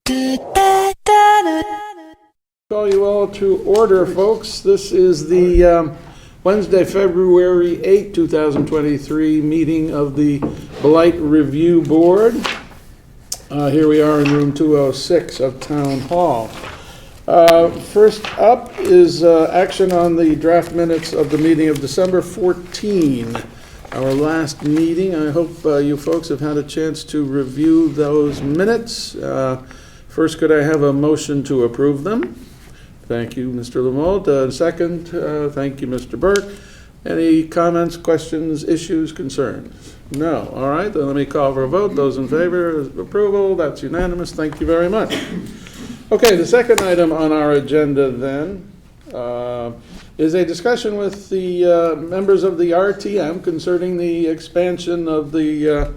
Call you all to order, folks. This is the Wednesday, February 8, 2023 meeting of the Blight Review Board. Here we are in room 206 of Town Hall. First up is action on the draft minutes of the meeting of December 14, our last meeting. I hope you folks have had a chance to review those minutes. First, could I have a motion to approve them? Thank you, Mr. Lamotte. Second, thank you, Mr. Burke. Any comments, questions, issues, concerns? No. All right, then let me call for a vote. Those in favor of approval, that's unanimous. Thank you very much. Okay, the second item on our agenda then is a discussion with the members of the RTM concerning the expansion of the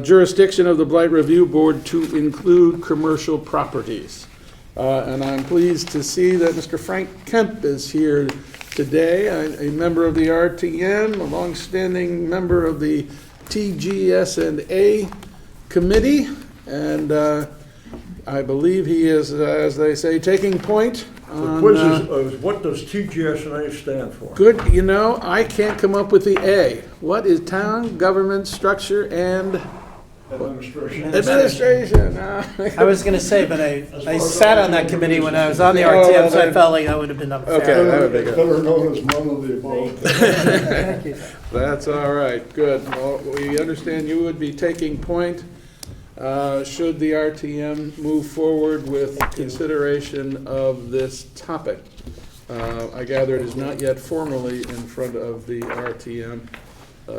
jurisdiction of the Blight Review Board to include commercial properties. And I'm pleased to see that Mr. Frank Kemp is here today, a member of the RTM, a longstanding member of the TGS&A committee, and I believe he is, as they say, taking point on... The quiz is, what does TGS&A stand for? Good, you know, I can't come up with the A. What is Town Government Structure and... Administration. I was going to say, but I sat on that committee when I was on the RTM, so I felt like I would have been unfair. Okay, that would be good. Better known as none of the above. Thank you. That's all right, good. Well, we understand you would be taking point should the RTM move forward with consideration of this topic. I gather it is not yet formally in front of the RTM,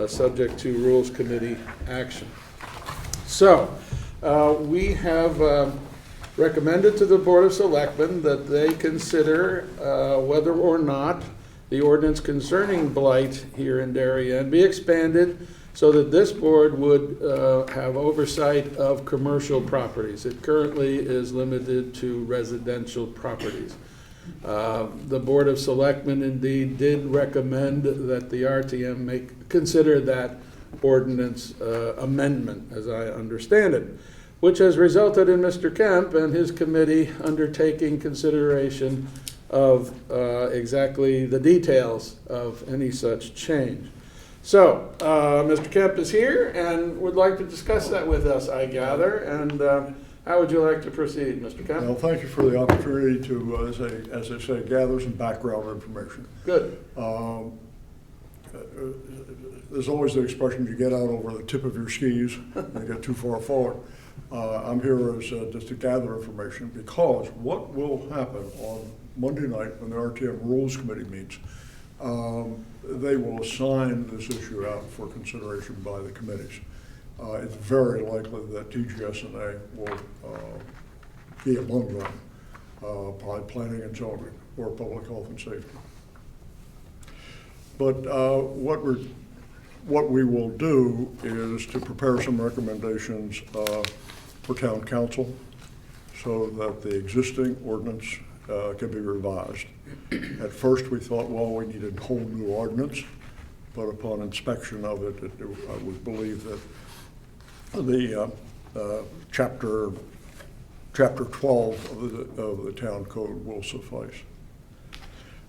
subject to Rules Committee action. So, we have recommended to the Board of Selectmen that they consider whether or not the ordinance concerning blight here in Darien be expanded so that this board would have oversight of commercial properties. It currently is limited to residential properties. The Board of Selectmen indeed did recommend that the RTM consider that ordinance amendment, as I understand it, which has resulted in Mr. Kemp and his committee undertaking consideration of exactly the details of any such change. So, Mr. Kemp is here and would like to discuss that with us, I gather, and how would you like to proceed, Mr. Kemp? Well, thank you for the opportunity to, as I say, gather some background information. Good. There's always the expression, you get out over the tip of your skis and you get too far forward. I'm here as just to gather information, because what will happen on Monday night when the RTM Rules Committee meets, they will assign this issue out for consideration by the committees. It's very likely that TGS&A will be among them, probably planning and zoning or public health and safety. But what we will do is to prepare some recommendations for town council so that the existing ordinance can be revised. At first we thought, well, we needed a whole new ordinance, but upon inspection of it, I would believe that the chapter 12 of the town code will suffice.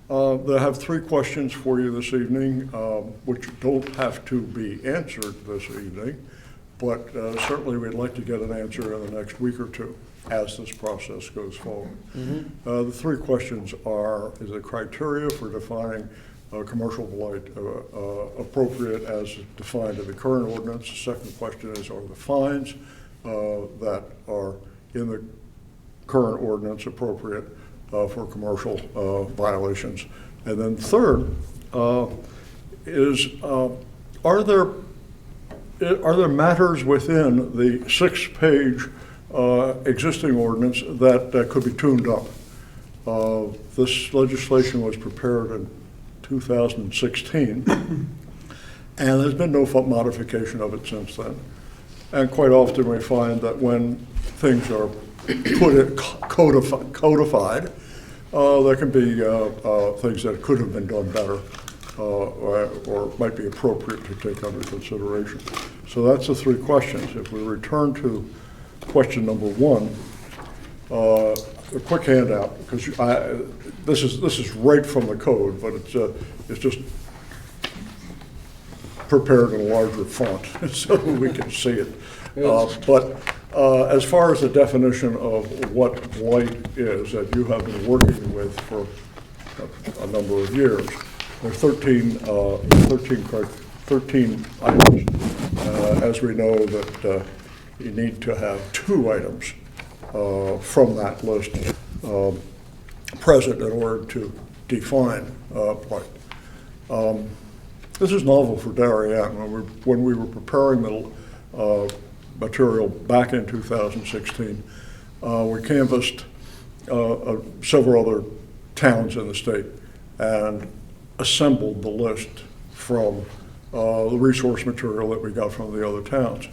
I have three questions for you this evening, which don't have to be answered this evening, but certainly we'd like to get an answer in the next week or two as this process goes forward. The three questions are, is the criteria for defining commercial blight appropriate as defined in the current ordinance? The second question is, are the fines that are in the current ordinance appropriate for commercial violations? And then third is, are there matters within the 6-page existing ordinance that could be tuned up? This legislation was prepared in 2016, and there's been no modification of it since then. And quite often we find that when things are codified, there can be things that could have been done better or might be appropriate to take under consideration. So that's the three questions. If we return to question number one, a quick handout, because this is right from the code, but it's just prepared in a larger font so we can see it. But as far as the definition of what blight is that you have been working with for a number of years, there's 13 items. As we know that you need to have 2 items from that list present in order to define blight. This is novel for Darien. When we were preparing the material back in 2016, we canvassed several other towns in the state and assembled the list from the resource material that we got from the other towns.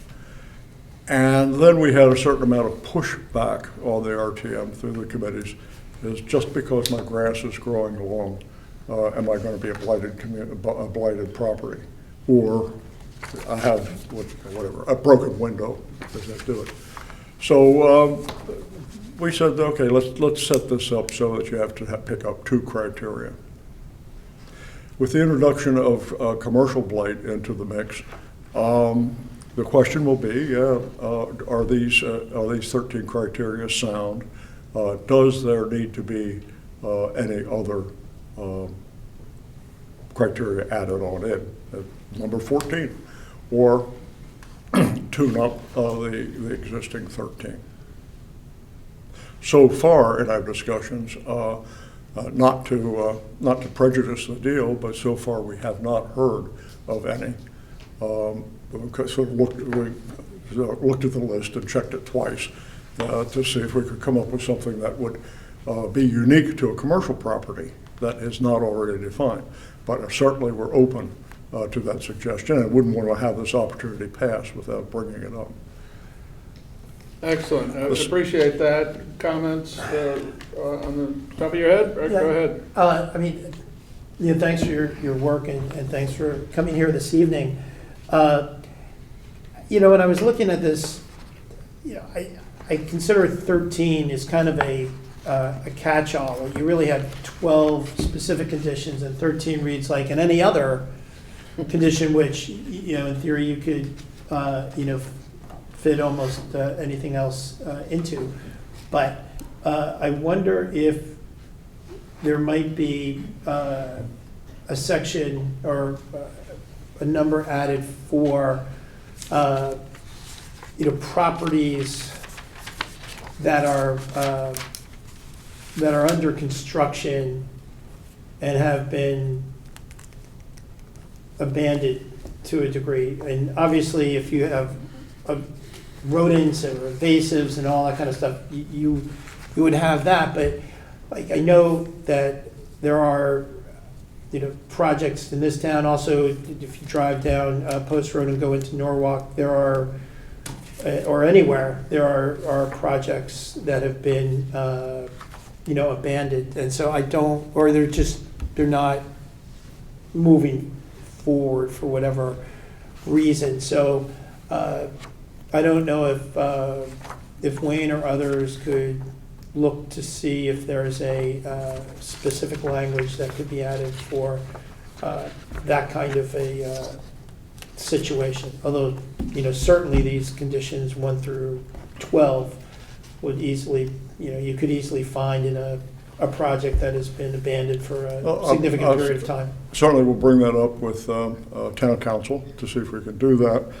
And then we had a certain amount of pushback on the RTM through the committees, is just because my grass is growing along, am I going to be a blighted property? Or I have, whatever, a broken window, does that do it? So we said, okay, let's set this up so that you have to pick up 2 criteria. With the introduction of commercial blight into the mix, the question will be, are these 13 criteria sound? Does there need to be any other criteria added on in, number 14, or tune up the existing 13? So far in our discussions, not to prejudice the deal, but so far we have not heard of any. Sort of looked at the list and checked it twice to see if we could come up with something that would be unique to a commercial property that is not already defined. But certainly we're open to that suggestion, and wouldn't want to have this opportunity pass without bringing it up. Excellent. I appreciate that. Comments on the top of your head? Right, Yeah. go ahead. I mean, thanks for your work and thanks for coming here this evening. When I was looking at this, I consider 13 is kind of a catch-all. You really have 12 specific conditions, and 13 reads like in any other condition, which in theory you could fit almost anything else into. But I wonder if there might be a section or a number added for properties that are under construction and have been abandoned to a degree. And obviously, if you have rodents and invasives and all that kind of stuff, you would have that. But like, I know that there are projects in this town. Also, if you drive down Post Road and go into Norwalk, there are, or anywhere, there are projects that have been, abandoned. And so or they're not moving forward for whatever reason. So I don't know if Wayne or others could look to see if there's a specific language that could be added for that kind of a situation. Although, certainly these conditions 1 through 12 would easily, you could easily find in a project that has been abandoned for a significant period of time. Certainly we'll bring that up with town council to see if we can do that.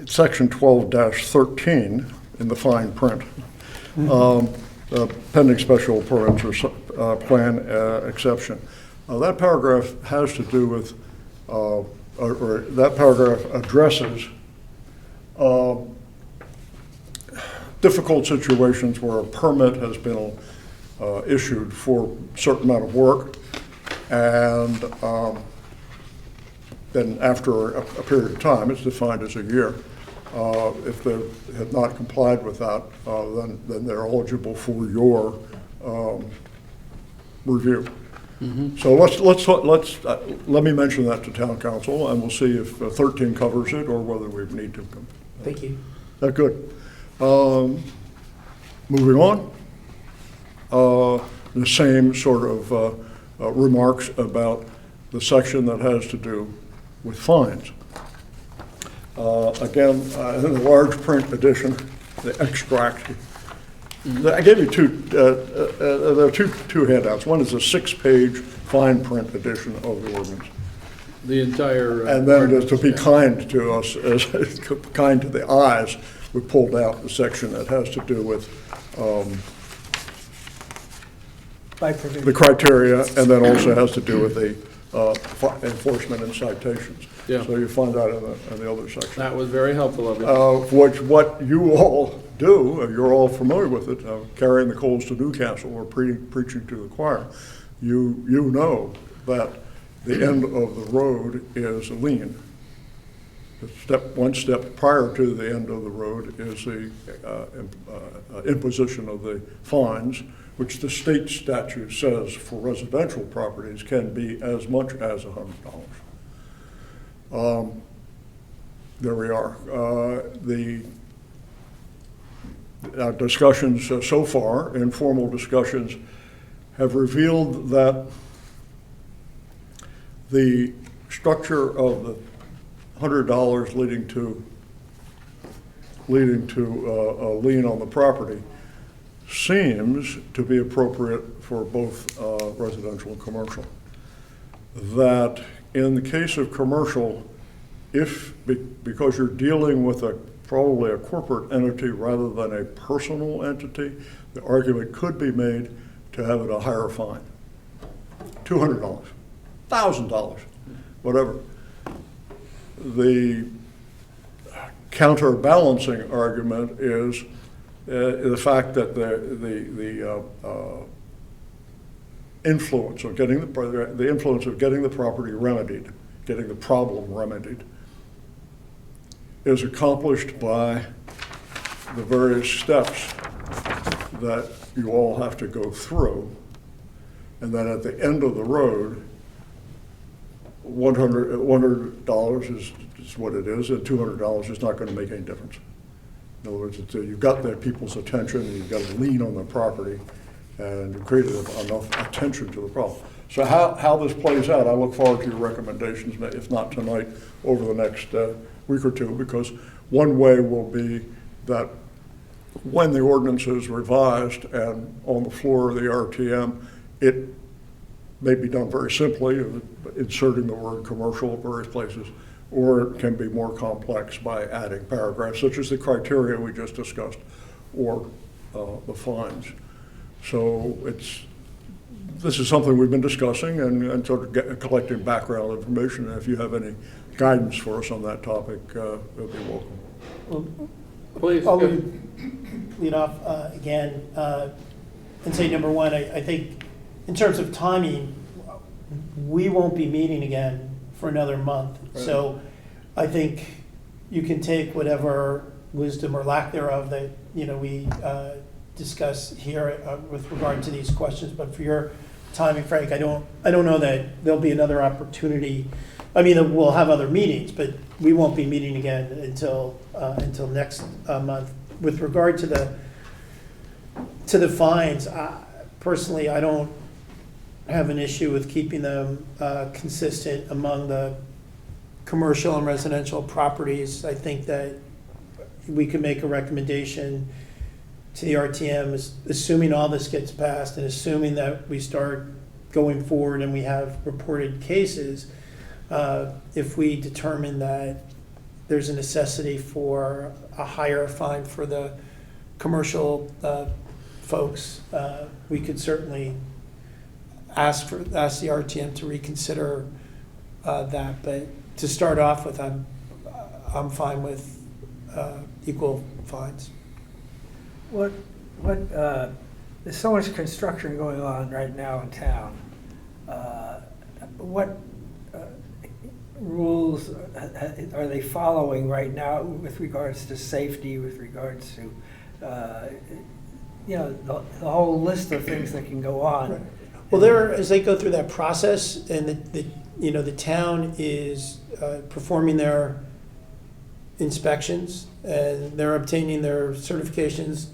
Section 12-13 in the fine print. Pending special permits or plan exception. That paragraph has to do with, or that paragraph addresses difficult situations where a permit has been issued for a certain amount of work, and then after a period of time, it's defined as a year. If they have not complied with that, then they're eligible for your review. Mm-hmm. So let me mention that to town council, and we'll see if 13 covers it or whether we need to. Thank you. Good. Moving on, the same sort of remarks about the section that has to do with fines. Again, in the large print edition, the extract, I gave you there are two handouts. One is a 6-page fine print edition of the ordinance. The entire. And then just to be kind to us, as kind to the eyes, we pulled out the section that has to do with the criteria, and then also has to do with the enforcement and citations. Yeah. So you find that in the other section. That was very helpful of you. What you all do, you're all familiar with it, carrying the coals to Newcastle or preaching to the choir. You know that the end of the road is a lien. One step prior to the end of the road is the imposition of the fines, which the state statute says for residential properties can be as much as $100. There we are. Our discussions so far, informal discussions, have revealed that the structure of the $100 leading to a lien on the property seems to be appropriate for both residential and commercial. That in the case of commercial, because you're dealing with probably a corporate entity rather than a personal entity, the argument could be made to have it a higher fine. $200, $1,000, whatever. The counterbalancing argument is the fact that the influence of getting the property remedied, getting the problem remedied, is accomplished by the various steps that you all have to go through, and then at the end of the road, $100 is what it is, and $200 is not going to make any difference. In other words, you've got the people's attention, and you've got a lien on the property, and you've created enough attention to the problem. So how this plays out, I look forward to your recommendations, if not tonight, over the next week or two, because one way will be that when the ordinance is revised and on the floor of the RTM, it may be done very simply, inserting the word commercial at various places, or it can be more complex by adding paragraphs, such as the criteria we just discussed, or the fines. So this is something we've been discussing and sort of collecting background information. And if you have any guidance for us on that topic, it'll be welcome. Please. I'll lead off again and say, number one, I think in terms of timing, we won't be meeting again for another month. Right. So I think you can take whatever wisdom or lack thereof that we discuss here with regard to these questions. But for your timing, Frank, I don't know that there'll be another opportunity. I mean, we'll have other meetings, but we won't be meeting again until next month. With regard to the fines, personally, I don't have an issue with keeping them consistent among the commercial and residential properties. I think that we can make a recommendation to the RTM, assuming all this gets passed and assuming that we start going forward and we have reported cases. If we determine that there's a necessity for a higher fine for the commercial folks, we could certainly ask the RTM to reconsider that. But to start off with, I'm fine with equal fines. There's so much construction going on right now in town. What rules are they following right now with regards to safety, with regards to, the whole list of things that can go on? Right. Well, as they go through that process, and the town is performing their inspections, and they're obtaining their certifications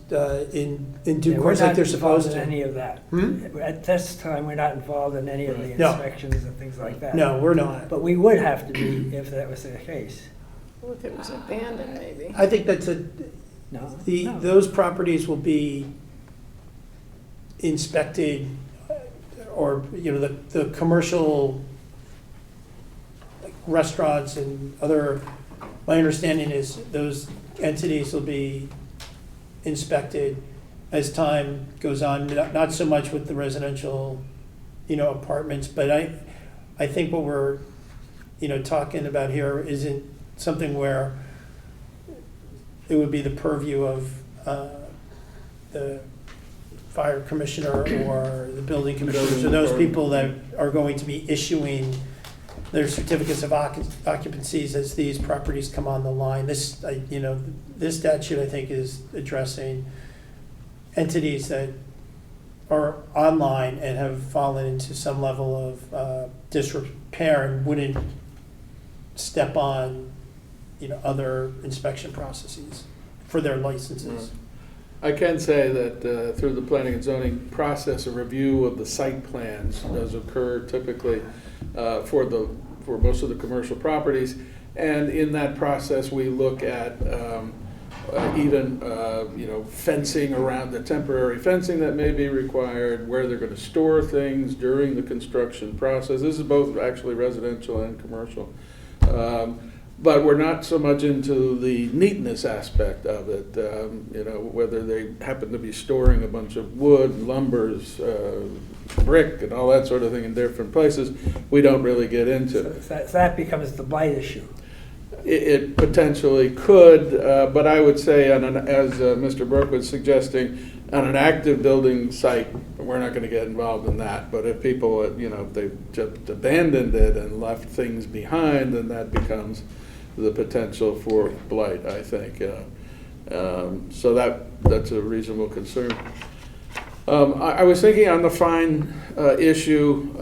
in due Yeah, course like they're supposed We're not involved in to. any of that. Hmm? At this time, we're not involved in any of the No. inspections and things like that. No, we're not. But we would have to be if that was the case. Well, if it was abandoned, maybe. I think that's No? No. those properties will be inspected, or, the commercial, like restaurants and other, my understanding is those entities will be inspected as time goes on, not so much with the residential, apartments, but I think what we're, talking about here isn't something where it would be the purview of the fire commissioner or the building commissioner, so those people that are going to be issuing their certificates of occupancies as these properties come on the line. This statute, I think, is addressing entities that are online and have fallen into some level of disrepair and wouldn't step on, other inspection processes for their licenses. I can say that through the planning and zoning process, a review of the site plans does occur typically for most of the commercial properties. And in that process, we look at even fencing around, the temporary fencing that may be required, where they're going to store things during the construction process. This is both actually residential and commercial. But we're not so much into the neatness aspect of it, whether they happen to be storing a bunch of wood, lumbers, brick, and all that sort of thing in different places. We don't really get into. So that becomes the blight issue. It potentially could, but I would say, as Mr. Burke was suggesting, on an active building site, we're not going to get involved in that. But if people, if they've just abandoned it and left things behind, then that becomes the potential for blight, I think. So that's a reasonable concern. I was thinking on the fine issue,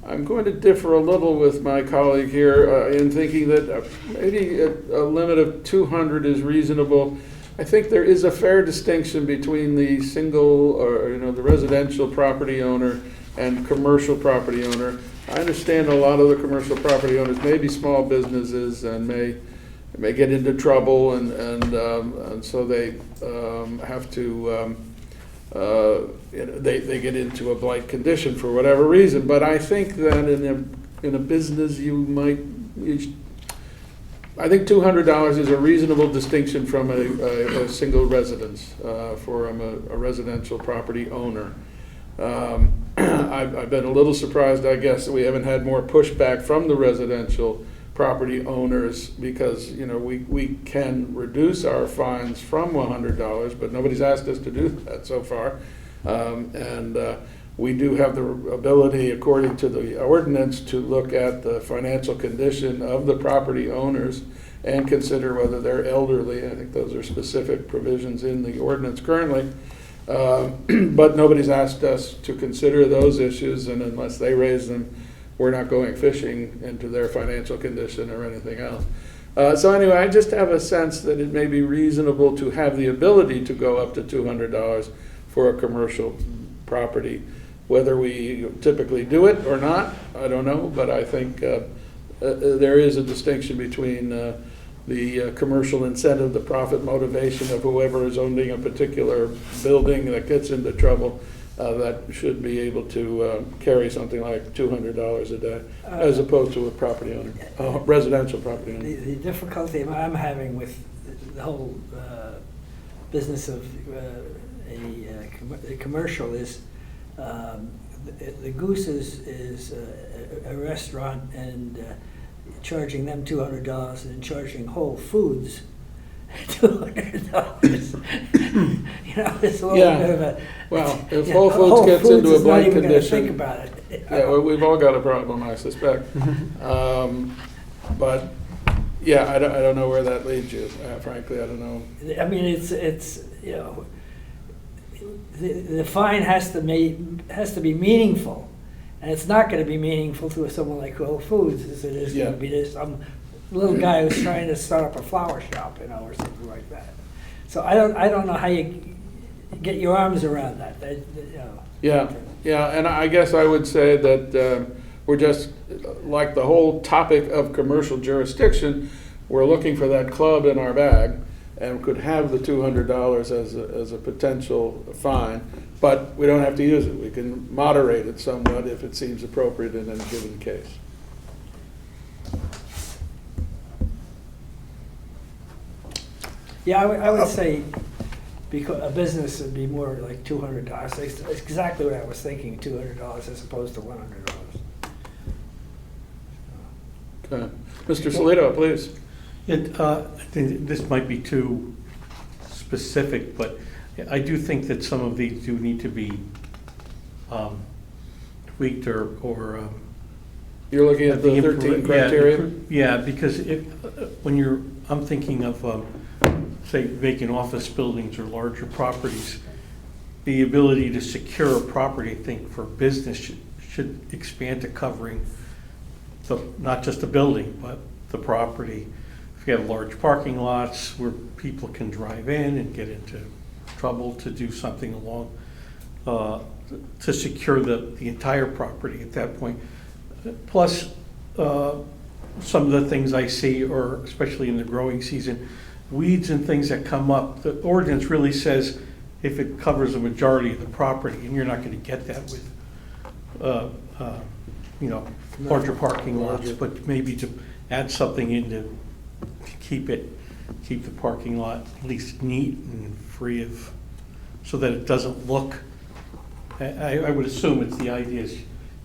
I'm going to differ a little with my colleague here in thinking that maybe a limit of 200 is reasonable. I think there is a fair distinction between the single or the residential property owner and commercial property owner. I understand a lot of the commercial property owners may be small businesses and may get into trouble, and so they have to they get into a blight condition for whatever reason. But I think that in a business I think $200 is a reasonable distinction from a single residence from a residential property owner. I've been a little surprised, I guess, that we haven't had more pushback from the residential property owners because, we can reduce our fines from $100, but nobody's asked us to do that so far. And we do have the ability, according to the ordinance, to look at the financial condition of the property owners and consider whether they're elderly. I think those are specific provisions in the ordinance currently. But nobody's asked us to consider those issues, and unless they raise them, we're not going fishing into their financial condition or anything else. So anyway, I just have a sense that it may be reasonable to have the ability to go up to $200 for a commercial property. Whether we typically do it or not, I don't know, but I think there is a distinction between the commercial incentive, the profit motivation of whoever is owning a particular building that gets into trouble, that should be able to carry something like $200 a day, as opposed to a property owner, residential property owner. The difficulty I'm having with the whole business of a commercial is the Goose is a restaurant and charging them $200 and charging Whole Foods $200. It's a little bit of a. Well, if Whole Foods gets into a blight condition, think about it. yeah, well, we've all got a problem, I suspect. But yeah, I don't know where that leads you. Frankly, I don't know. I mean, it's the fine has to be meaningful, and it's not going to be meaningful to someone like Whole Foods as it is going to be to some little guy who's trying to start up a flower shop, or something like that. So I don't know how you get your arms around that, Yeah, yeah, and I guess I would say that we're just, like the whole topic of commercial jurisdiction, we're looking for that club in our bag and could have the $200 as a potential fine, but we don't have to use it. We can moderate it somewhat if it seems appropriate in any given case. Yeah, I would say because a business would be more like $200. It's exactly what I was thinking, $200 as opposed to $100. Okay. Mr. Salito, please. I think this might be too specific, but I do think that some of these do need to be tweaked or You're looking at the 13 criteria? Yeah, because I'm thinking of, say, vacant office buildings or larger properties, the ability to secure a property, I think, for business should expand to covering not just the building, but the property. If you have large parking lots where people can drive in and get into trouble to do something along, to secure the entire property at that point. Plus, some of the things I see, or especially in the growing season, weeds and things that come up, the ordinance really says if it covers a majority of the property, and you're not going to get that with, larger parking lots, but maybe to add something in to keep the parking lot at least neat and free of, so that it doesn't look, I would assume it's the idea is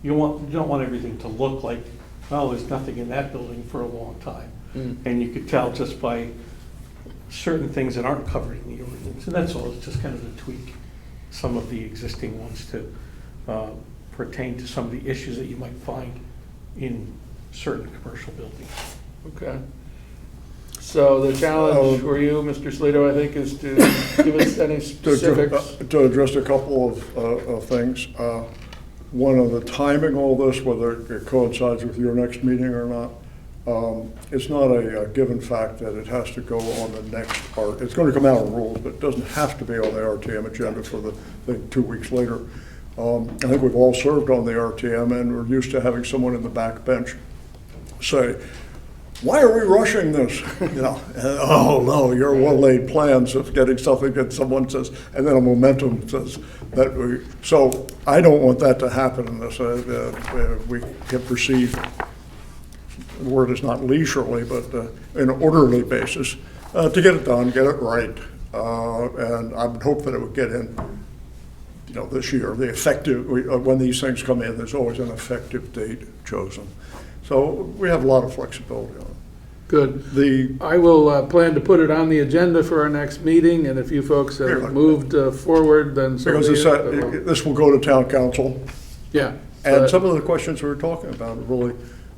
you don't want everything to look like, oh, there's nothing in that building for a long time. And you could tell just by certain things that aren't covered in the ordinance. And that's all, it's just kind of to tweak some of the existing ones to pertain to some of the issues that you might find in certain commercial buildings. Okay. So the challenge for you, Mr. Salito, I think, is to give us any specifics. To address a couple of things. One of the timing of all this, whether it coincides with your next meeting or not, it's not a given fact that it has to go on the next, it's going to come out of rules, but it doesn't have to be on the RTM agenda for the 2 weeks later. I think we've all served on the RTM, and we're used to having someone in the back bench say, why are we rushing this? Oh no, your well-laid plans of getting something that someone says, and then a momentum says that so I don't want that to happen in this. We can proceed, the word is not leisurely, but in an orderly basis, to get it done, get it right. And I would hope that it would get in, this year. The effective, when these things come in, there's always an effective date chosen. So we have a lot of flexibility on it. Good. I will plan to put it on the agenda for our next meeting, and if you folks have moved forward, then so because this will go to town council. Yeah. And some of the questions we were talking about, really,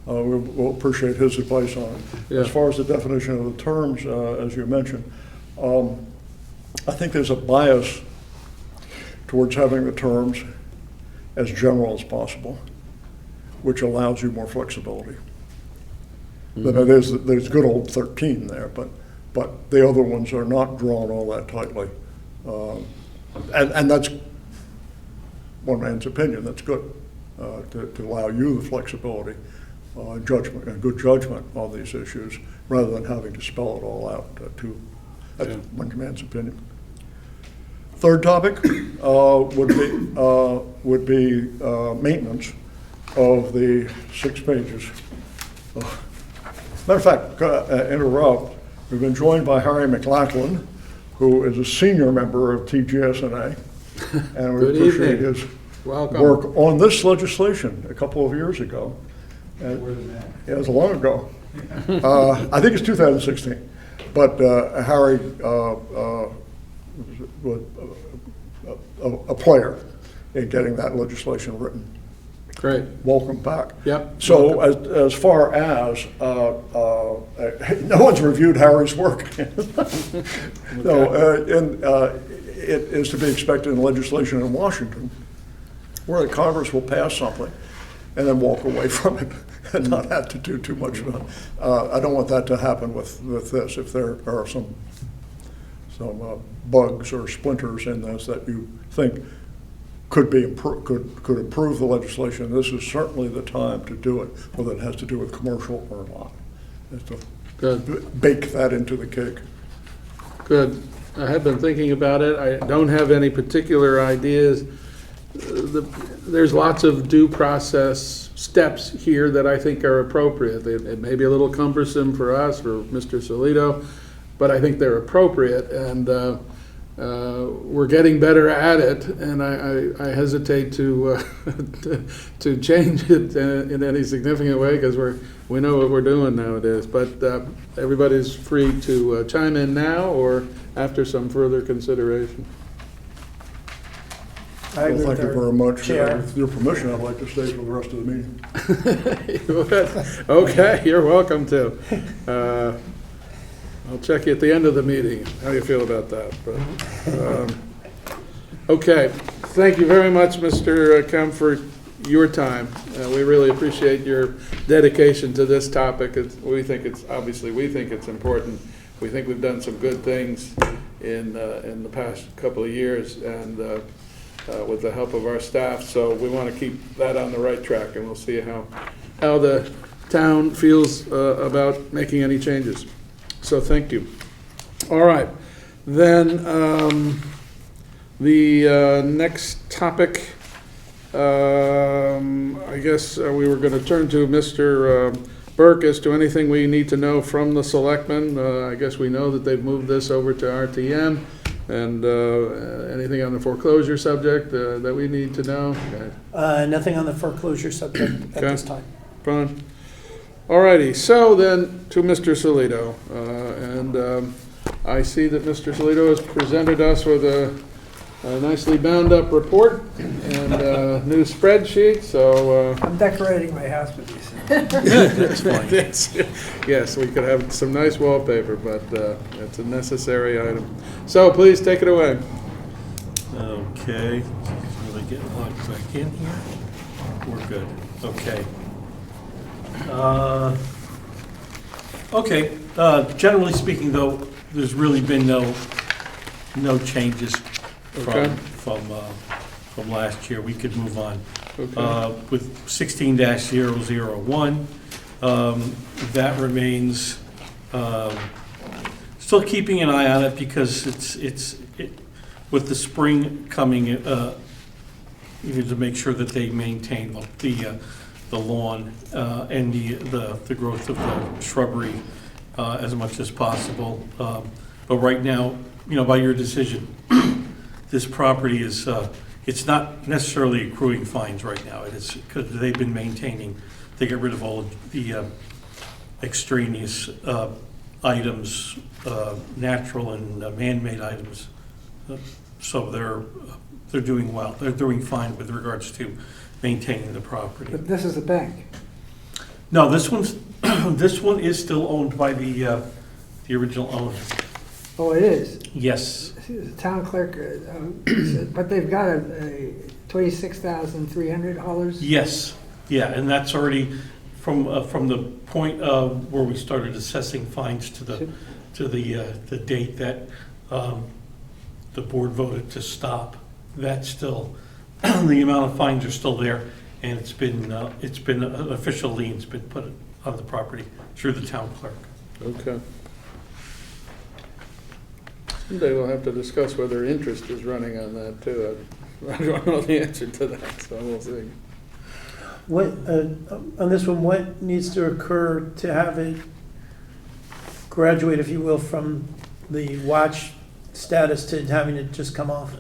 we'll appreciate his advice on it. Yeah. As far as the definition of the terms, as you mentioned, I think there's a bias towards having the terms as general as possible, which allows you more flexibility. Mm-hmm. There's good old 13 there, but the other ones are not drawn all that tightly. And that's one man's opinion, that's good, to allow you the flexibility, judgment, and good judgment on these issues, rather than having to spell it all out. That's one man's opinion. Third topic would be maintenance of the 6 pages. Matter of fact, interrupt, we've been joined by Harry McLachlan, who is a senior member of TGSNA, and we appreciate his work on this legislation a couple of years ago. It was long ago. I think it's 2016. But Harry was a player in getting that legislation written. Great. Welcome back. Yep. So as far as, no one's reviewed Harry's work. It is to be expected in legislation in Washington, where the Congress will pass something and then walk away from it not have to do too much. I don't want that to happen with this. If there are some bugs or splinters in this that you think could improve the legislation, this is certainly the time to do it, whether it has to do with commercial or not. Is to Good. bake that into the cake. Good. I have been thinking about it. I don't have any particular ideas. There's lots of due process steps here that I think are appropriate. It may be a little cumbersome for us, for Mr. Solito, but I think they're appropriate, and we're getting better at it, and I hesitate to to change it in any significant way, because we know what we're doing nowadays. But everybody's free to chime in now or after some further consideration. I Well, agree thank you with very our much. chair. With your permission, I'd like to stay for the rest of the meeting. Okay, you're welcome to. I'll check you at the end of the meeting, how you feel about that. But, okay, thank you very much, Mr. Kemp, for your time. We really appreciate your dedication to this topic. We think it's important. We think we've done some good things in the past couple of years, and with the help of our staff. So we want to keep that on the right track, and we'll see how the town feels about making any changes. So thank you. All right, then the next topic, I guess we were going to turn to Mr. Burke as to anything we need to know from the selectmen. I guess we know that they've moved this over to RTM, and anything on the foreclosure subject that we need to know? Okay. Nothing on the foreclosure subject at Okay. this time. Fine. All righty, so then to Mr. Solito. And I see that Mr. Solito has presented us with a nicely bound up report and a new spreadsheet, so. I'm decorating my house with these. That's fine. Yes, we could have some nice wallpaper, but it's a necessary item. So please take it away. Okay, really get logged back in here. We're good, okay. Okay, generally speaking though, there's really been no changes Okay. from last year. We could move on. Okay. With 16-001, that remains, still keeping an eye on it because it's with the spring coming, you need to make sure that they maintain the lawn and the growth of the shrubbery as much as possible. But right now, by your decision, this property is, it's not necessarily accruing fines right now. It is because they've been maintaining, they get rid of all of the extraneous items, natural and man-made items. So they're doing well. They're doing fine with regards to maintaining the property. But this is a bank. No, this one is still owned by the original owner. Oh, it is? Yes. The town clerk, said- but they've got a $26,300? Yes, yeah, and that's already from the point of where we started assessing fines to the date that the board voted to stop. That's still, the amount of fines are still there, and it's been an official lien's been put on the property through the town clerk. Okay. Someday we'll have to discuss whether interest is running on that too. I don't know the answer to that, so we'll see. What, on this one, what needs to occur to have it graduate, if you will, from the watch status to having it just come off?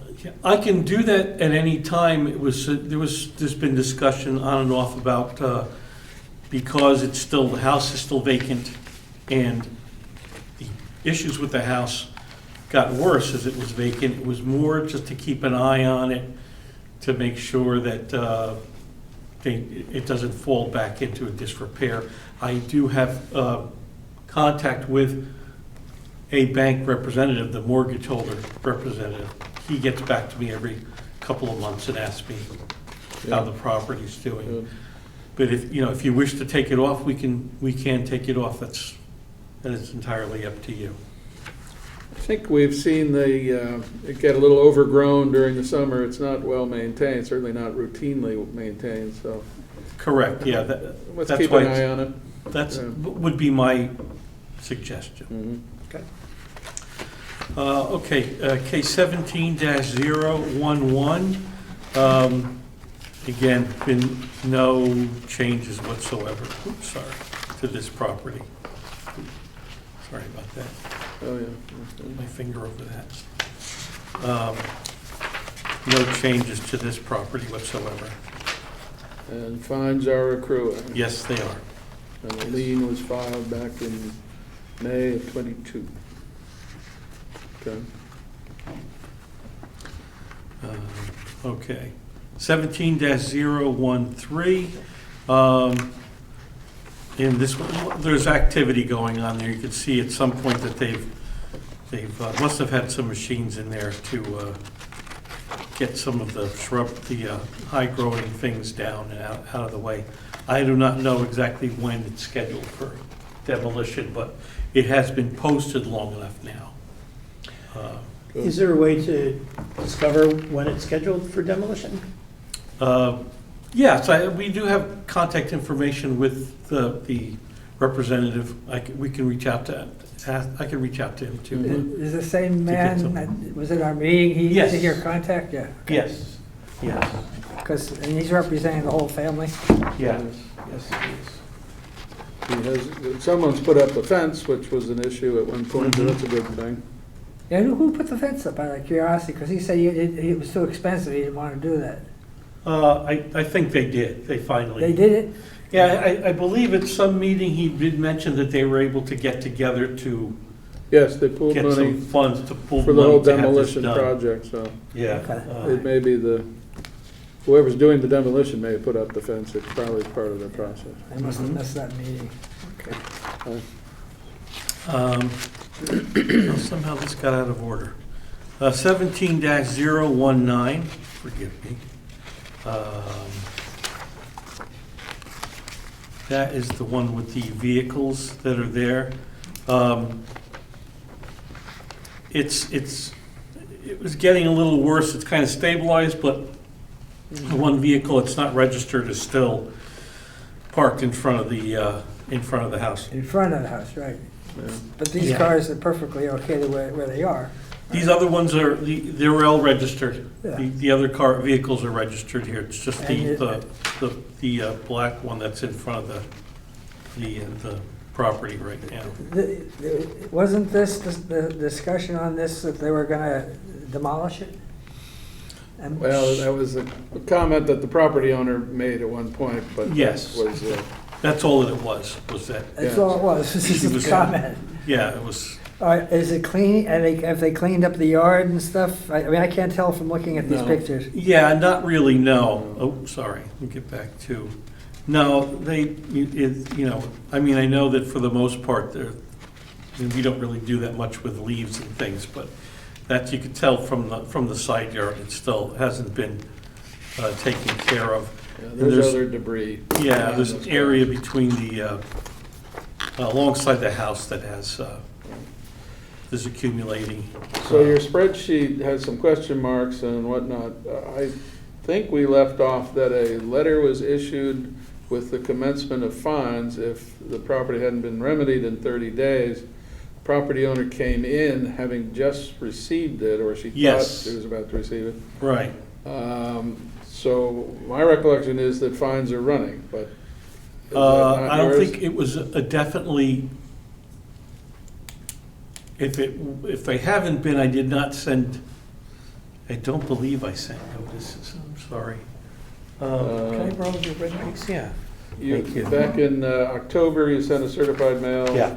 I can do that at any time. There's been discussion on and off about, because the house is still vacant, and the issues with the house got worse as it was vacant. It was more just to keep an eye on it, to make sure that it doesn't fall back into a disrepair. I do have contact with a bank representative, the mortgage holder representative. He gets back to me every couple of months and asks me how the property's doing. Good. But if, you know, if you wish to take it off, we can take it off. That is entirely up to you. I think we've seen it get a little overgrown during the summer. It's not well maintained, certainly not routinely maintained, so Correct, yeah. let's That's keep why an eye on it. That's, Yeah. would be my suggestion. Mhm. Okay. Okay, case 17-011. Again, been no changes whatsoever, oops, sorry, to this property. Sorry about that, Oh, yeah. my finger over that. No changes to this property whatsoever. And fines are accruing. Yes, they are. And the lien was filed back in May of '22. Okay. Okay. 17-013. In this one, there's activity going on there. You can see at some point that they've must have had some machines in there to get some of the high-growing things down and out of the way. I do not know exactly when it's scheduled for demolition, but it has been posted long enough now. Is there a way to discover when it's scheduled for demolition? Yes, we do have contact information with the representative. We can reach out to, I can reach out to him too. Is the same get man some- that was at our meeting, he Yes. did your contact? Yeah. Yes, yes, Because, and he's representing the whole family? yes, He has, someone's put up a fence, which was an issue at one point, so Mhm. that's a good thing. Yeah, who put the fence up, out of curiosity? Because he said it was too expensive, he didn't want to do that. I think they did, they finally. They did it? Yeah, I believe at some meeting, he did mention that they were able to get together to Yes, they pulled get some money funds to pull for the whole money to have this demolition done. project, so Yeah. Okay. it may be whoever's doing the demolition may have put up the fence. It's probably part of the process. I must have Mhm. missed that meeting. Okay. Somehow this got out of order. 17-019, forgive me. That is the one with the vehicles that are there. It was getting a little worse. It's kind of stabilized, but the one vehicle it's not registered is still parked in front of the house. In front of the house, right. Yeah. But these Yeah. cars are perfectly okay where they are. These other ones they're all registered. Yeah. The other vehicles are registered here. It's just And the black one that's in front of the property right now. Wasn't the discussion on this that they were gonna demolish it? And- Well, that was a comment that the property owner made at one point, but that Yes. was, That's all that it was that, That's Yeah. all it was, this is was- a comment. yeah, it was, Is it clean, and have they cleaned up the yard and stuff? I mean, I can't tell from looking at these No. pictures. yeah, not really, no. Oh, sorry, let me get back to, no, I mean, I know that for the most part, we don't really do that much with leaves and things, but that you could tell from the side yard, it still hasn't been taken care of. yeah, And there's other debris. Yeah, around there's this an area between alongside the house that is accumulating. So your spreadsheet has some question marks and whatnot. I think we left off that a letter was issued with the commencement of fines if the property hadn't been remedied in 30 days. Property owner came in having just received it, or she thought Yes. she was about to receive it. Right. So my recollection is that fines are running, but is that not I don't yours? think it was a definitely, if they haven't been, I did not send, I don't believe I sent notices, I'm sorry. Can I borrow your red piece? Yeah. Thank you. Back in October, you sent a certified mail. Yeah,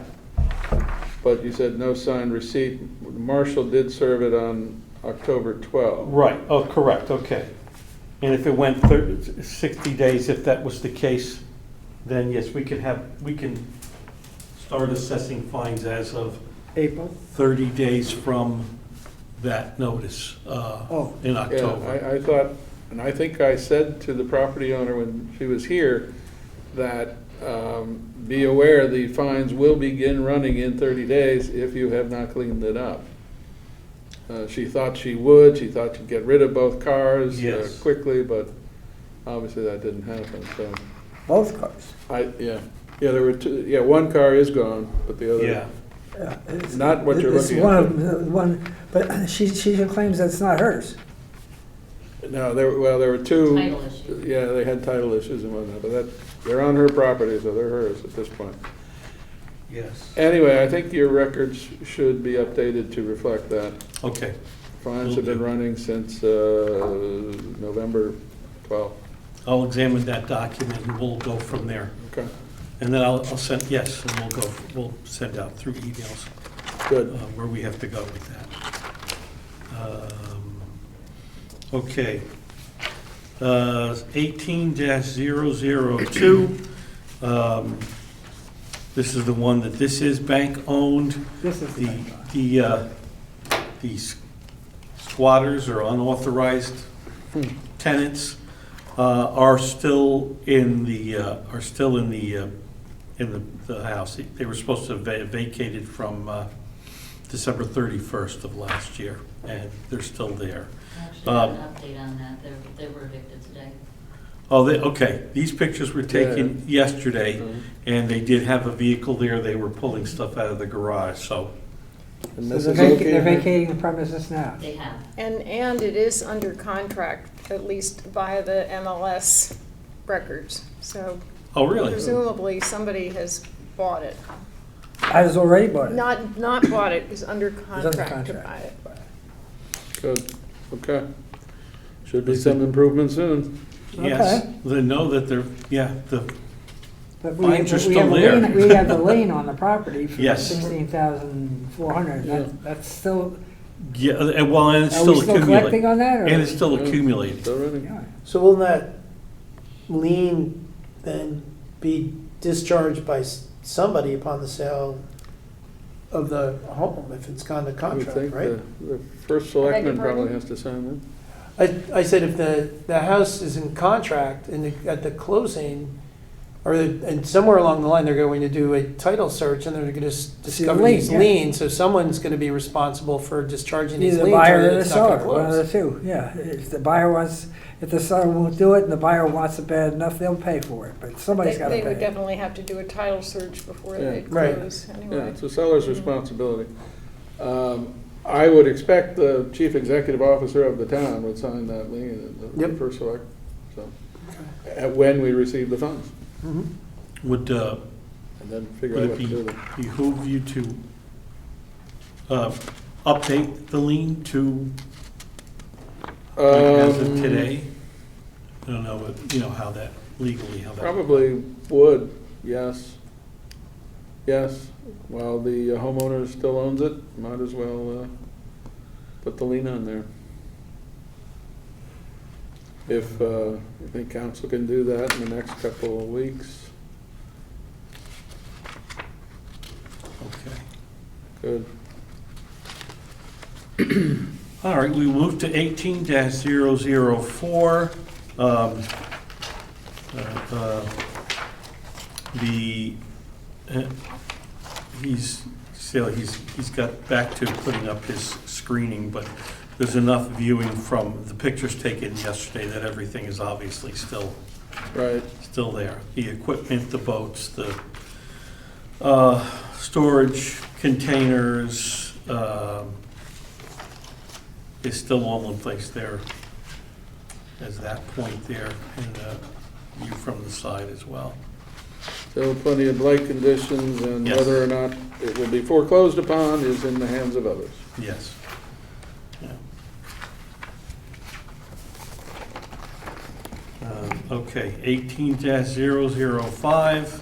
But you said no signed receipt. Marshall did serve it on October 12. right, oh, correct, okay. And if it went 60 days, if that was the case, then yes, we can start assessing fines as of April? 30 days from that notice in Yeah, October. I thought, and I think I said to the property owner when she was here, that be aware the fines will begin running in 30 days if you have not cleaned it up. She thought she would, she thought she'd get rid of both cars Yes. quickly, but obviously that didn't happen, so. Both cars. Yeah, there were two, one car is gone, but the other. Yeah, Yeah, it's- Not what you're it's looking one at. of one, but she claims that's not hers. No, there were two. Title issue. Yeah, they had title issues and whatnot, but they're on her property, so they're hers at this point. yes, Anyway, I think your records should be updated to reflect that. okay. Fines Will have been do. running since November 12th. I'll examine that document and we'll go from there. Okay, And then I'll send, yes, and we'll send out through emails good. where we have to go with that. Okay. 18-002. This is the one that this is bank-owned. This is the bank. These squatters or unauthorized tenants are still in the house. They were supposed to have vacated from December 31st of last year, and they're still there. Actually, I have an update on that. They were evicted today. Oh, okay. These pictures were taken yesterday, and they did have a vehicle there. They were pulling stuff out of the garage, so. And So Mrs. they're Oki? vacating the premises now. They have. And it is under contract, at least via the MLS records. So Oh, really? presumably somebody has bought it. I was already bought it. Not bought it, is under It's under contract to buy contract. it. Good, okay. Should be some improvement soon. Yes. Okay. They know that they're, But Fines are we still have a there. lien- We have the lien on the property for Yes. 16,400. Yeah. That's still, yeah, well, and it's are still we still collecting accumulating. on that? or- And it's still Yeah. accumulating. Still running? Yeah. So will that lien then be discharged by somebody upon the sale of the home if it's gone to I would contract, think right? the first your selectman probably pardon? has to sign that. I said if the house is in contract and at the closing, and somewhere along the line, they're going to do a title search and they're going to discover lien, these yeah. liens, so someone's going to be responsible for discharging these Either the liens buyer or or the it's not going seller, to one of the close. two, yeah. If the seller won't do it and the buyer wants it bad enough, they'll pay for it, but somebody's got to They would pay. definitely have to do a title search before Yeah. they Right. close, Yeah, anyway. it's the seller's responsibility. I would expect the chief executive officer of the town would sign that lien, the Yep. first select, so. When we receive the funds, Mhm. Would, and then figure would out it what to do with it. behoove you to update the lien to as of today? I don't know, how that, legally, how that. Probably would, yes. Yes, while the homeowner still owns it, might as well put the lien on there. If you think council can do that in the next couple of weeks, Okay. good. All right, we move to 18-004. He's got back to putting up his screening, but there's enough viewing from the pictures taken yesterday that everything is obviously still Right, there. The equipment, the boats, the storage containers is still all in place there as that point there, and view from the side as well. still plenty of blight conditions, and Yes. whether or not it will be foreclosed upon is in the hands of others. Yes. Yeah. Okay, 18-005.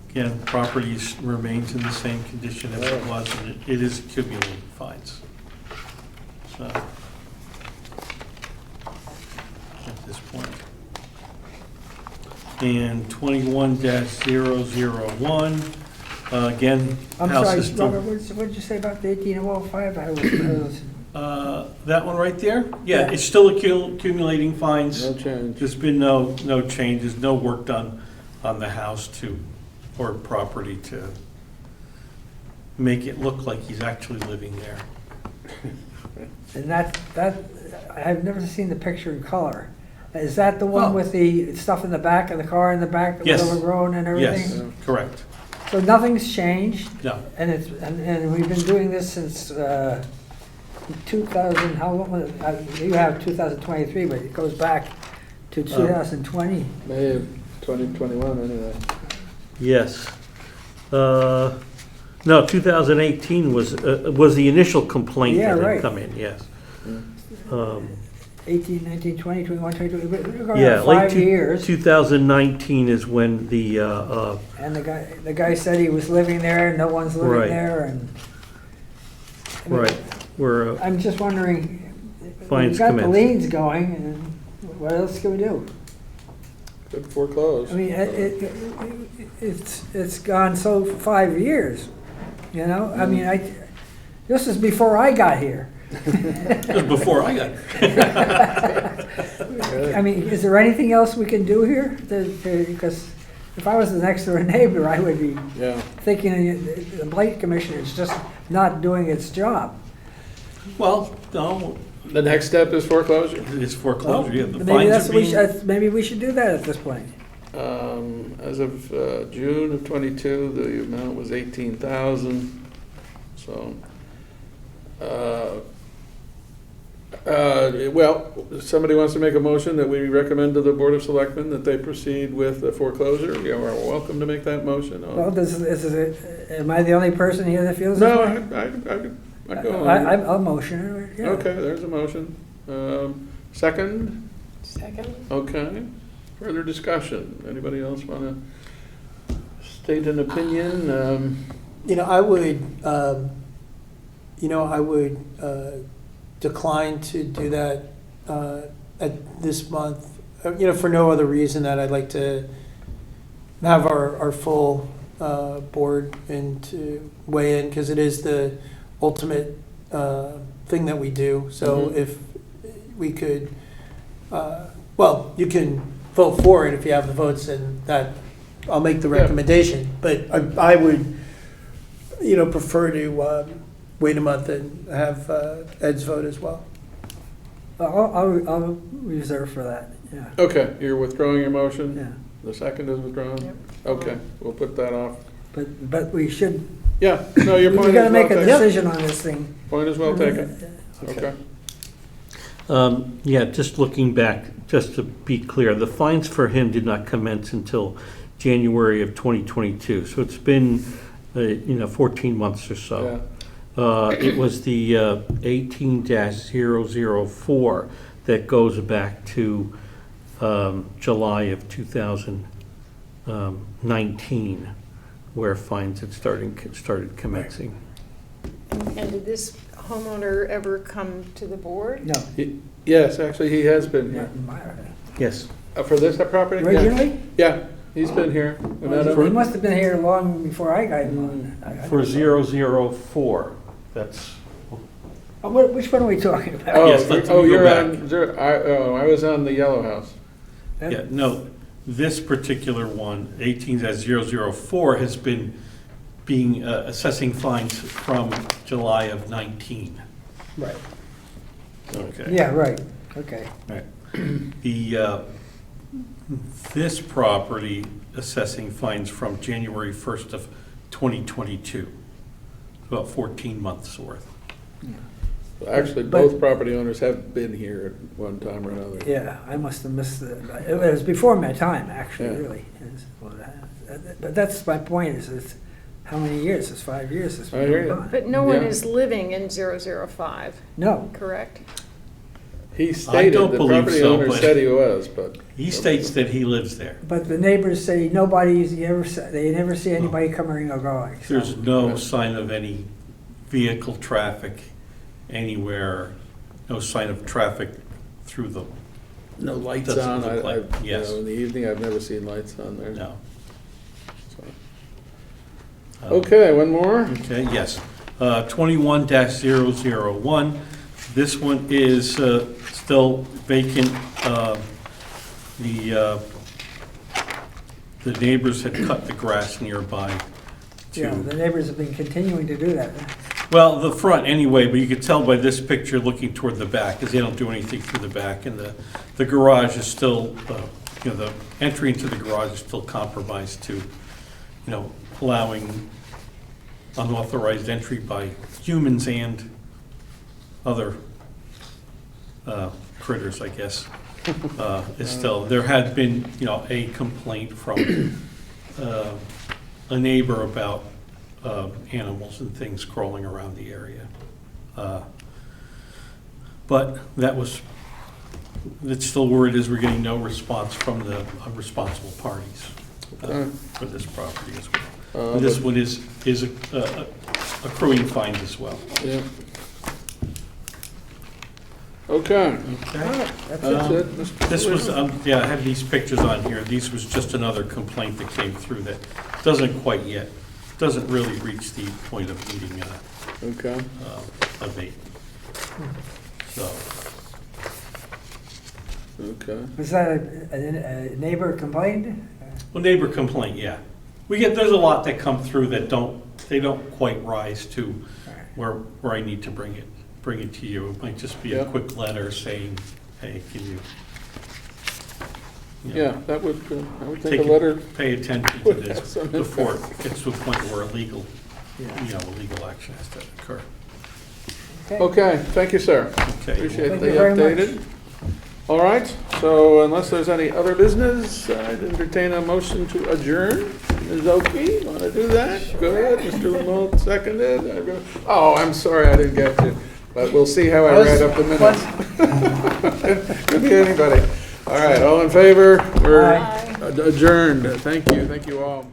Again, property remains in the same condition as it was, and it is accumulating fines. So, at this point. And 21-001, again, I'm house sorry, is still. Robert, what did you say about the 1805? I was That one right there? Yeah, it's still accumulating fines. No change. There's been no changes, no work done on the house or property to make it look like he's actually living there. And that, I've never seen the picture in color. Is that the one Oh. with the stuff in the back of the car in the back that was Yes. overgrown and Yes, everything? correct. So nothing's changed? No, And and we've been doing this since 2000, how long was it? You have 2023, but it goes back to 2020. May of 2021, anyway. yes. No, 2018 was the initial complaint Yeah, that right. had come in, yes. 18, 19, 20, 21, 22, we're going Yeah, on late 5 years. 2019 is when the, And the guy said he was living there, no one's living Right. there, and. I mean, right, where, I'm just wondering, Fines we've got the commenced. liens going, and what else can we do? Could foreclose. I mean, it's gone so 5 years, you know? I mean, this is before I got here. before I got I mean, is there anything else we can do here? Because if I was the next door neighbor, I would be Yeah. thinking the Blight Commission is just not doing its job. Well, no, The next step is foreclosure. it's foreclosure, yeah, the Maybe fines that's are what being. maybe we should do that at this point. As of June of '22, the amount was 18,000. So, well, somebody wants to make a motion that we recommend to the Board of Selectmen that they proceed with the foreclosure. You are welcome to make that motion. Well, am I the only person here that feels this No, way? I go on. I'll motion it, yeah. Okay, there's a motion. Second? Second? Okay. Further discussion? Anybody else want to state an opinion? I would decline to do that at this month, for no other reason that I'd like to have our full board and to weigh in, because it is the ultimate thing that we do. So Mhm. if we could, you can vote for it if you have the votes, and that, I'll make the Yeah. recommendation. But I would, prefer to wait a month and have Ed's vote as well. I'll reserve for that, yeah, Okay, you're withdrawing your motion? yeah. The second is withdrawn? Yep. Okay, we'll put that off. But we should, Yeah, no, your we point is gotta well make a taken. decision on this thing. Point is well taken. Okay. Yeah, just looking back, just to be clear, the fines for him did not commence until January of 2022. So it's been, 14 months or so. It was the 18-004 that goes back to July of 2019, where fines had started commencing. And did this homeowner ever come to the board? No. Yes, actually, he has been here. Yes. For this property? Yeah. Originally? Yeah, he's been here. We met him. He must have been here long before I got him on. For 004, that's, Which one are we talking about? Oh, Yes, let's oh, go you're back. on, I was on the Yellow House. yeah, no, this particular one, 18-004, has been assessing fines from July of 19. Right. Okay. Yeah, right, okay. Right. This property assessing fines from January 1st of 2022, about 14 months worth. Actually, But- both property owners have been here at one time or another. Yeah, I must have missed it was before my time, actually, Yeah. really. But that's my point, is it's, how many years? It's 5 years since I we've hear been you. gone. But no one Yeah. is living in 005, No, correct? He stated, don't the believe property so, owner but- said he was, but. He states that he lives there. but the neighbors say they never see anybody coming or going. so- There's no sign of any vehicle traffic anywhere, no sign of traffic through the, No lights Doesn't on. look like- yes. In the evening, I've never seen lights on there. no. So. Um, Okay, one more? Okay, yes. 21-001, This one is still vacant. The neighbors had cut the grass nearby Yeah, the to, neighbors have been continuing to do that. well, the front anyway, but you could tell by this picture looking toward the back, because they don't do anything through the back, and the garage is still, the entry into the garage is still compromised to, allowing unauthorized entry by humans and other critters, I guess. Is still, there had been, a complaint from a neighbor about animals and things crawling around the area. But it's still where it is, we're getting no response from the responsible parties for this property as well. And this one is accruing fines as well. Yeah. Okay. Okay. That's it. Mr. This was, Sullivan? I have these pictures on here. These was just another complaint that came through that doesn't quite yet, doesn't really reach the point of needing Okay. abate. So, Okay. Was that a neighbor complained? well, neighbor complaint, yeah. There's a lot that come through that they don't quite rise to where I need to bring it to you. It might just be a Yeah. quick letter saying, hey, can you? Yeah, I would think Take a it- letter, Pay attention to would this have some before impact. it gets to a point where illegal Yeah. action has to occur. Okay, thank you, sir. Okay. Appreciate Thank the you very much. updated. All right, so unless there's any other business, I'd entertain a motion to adjourn. Ms. Oki, want to do that? Good. Mr. Lamont seconded. Oh, I'm sorry, I didn't get you, but we'll see how I write up the minutes. Could be anybody. All right, all in favor? We're Aye. adjourned. Thank you all.